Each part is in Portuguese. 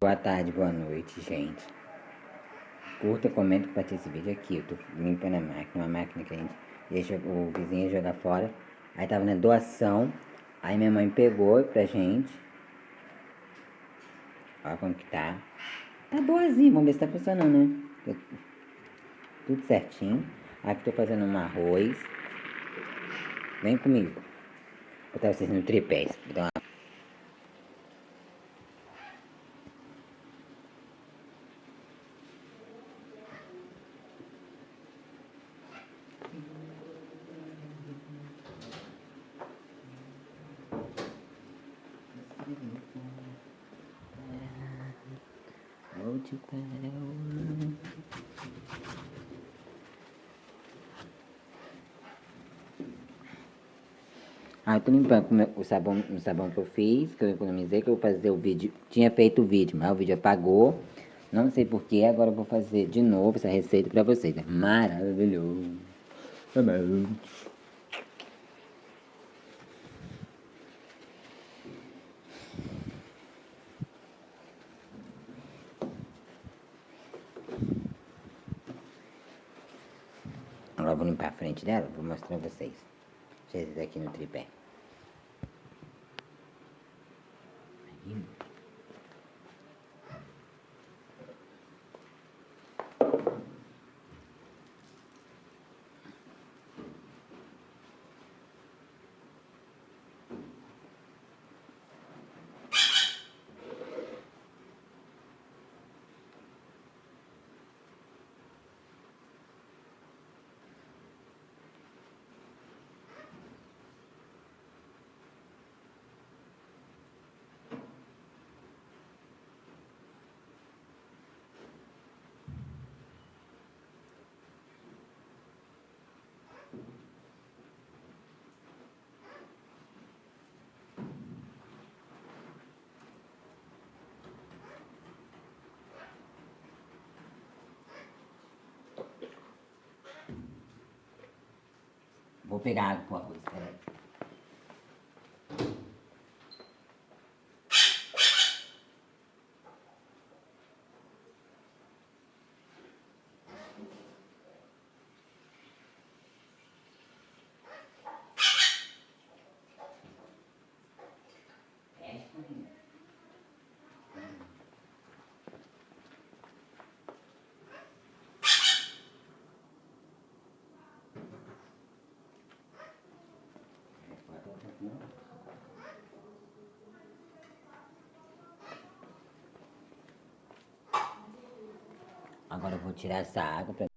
Boa tarde, boa noite, gente. Curta, comenta, compartilhe esse vídeo aqui. Eu tô limpando a máquina, uma máquina que a gente deixa o vizinho jogar fora. Aí tava na doação. Aí minha mãe pegou pra gente. Olha como que tá. Tá boazinha, vamos ver se tá funcionando, né? Tudo certinho. Aqui tô fazendo um arroz. Vem comigo. Vou botar vocês no tripé. Vou dar uma... Ah, eu tô limpando com o sabão que eu fiz, que eu economizei, que eu vou fazer o vídeo. Tinha feito o vídeo, mas o vídeo apagou. Não sei porquê, agora eu vou fazer de novo essa receita pra vocês. É maravilhoso. Agora eu vou limpar a frente dela, vou mostrar pra vocês. Deixa esses aqui no tripé. Vou pegar água pro arroz, peraí. Agora eu vou tirar essa água pra...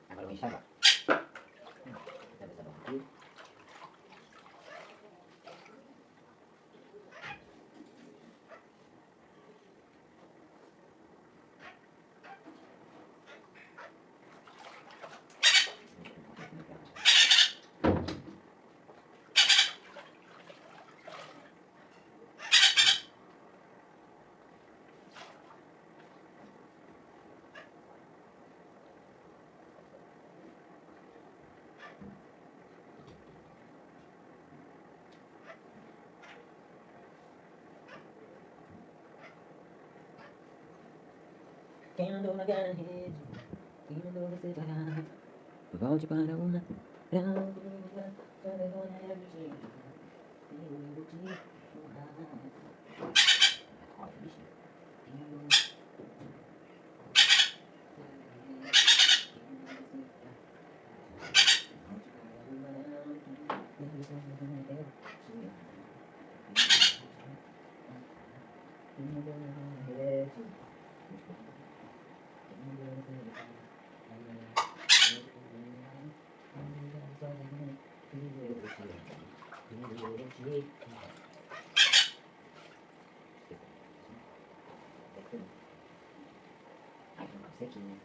Agora eu vou enxaguar. Quem mandou largar a rede? Quem mandou você parar? Volte para uma... Aqui, né?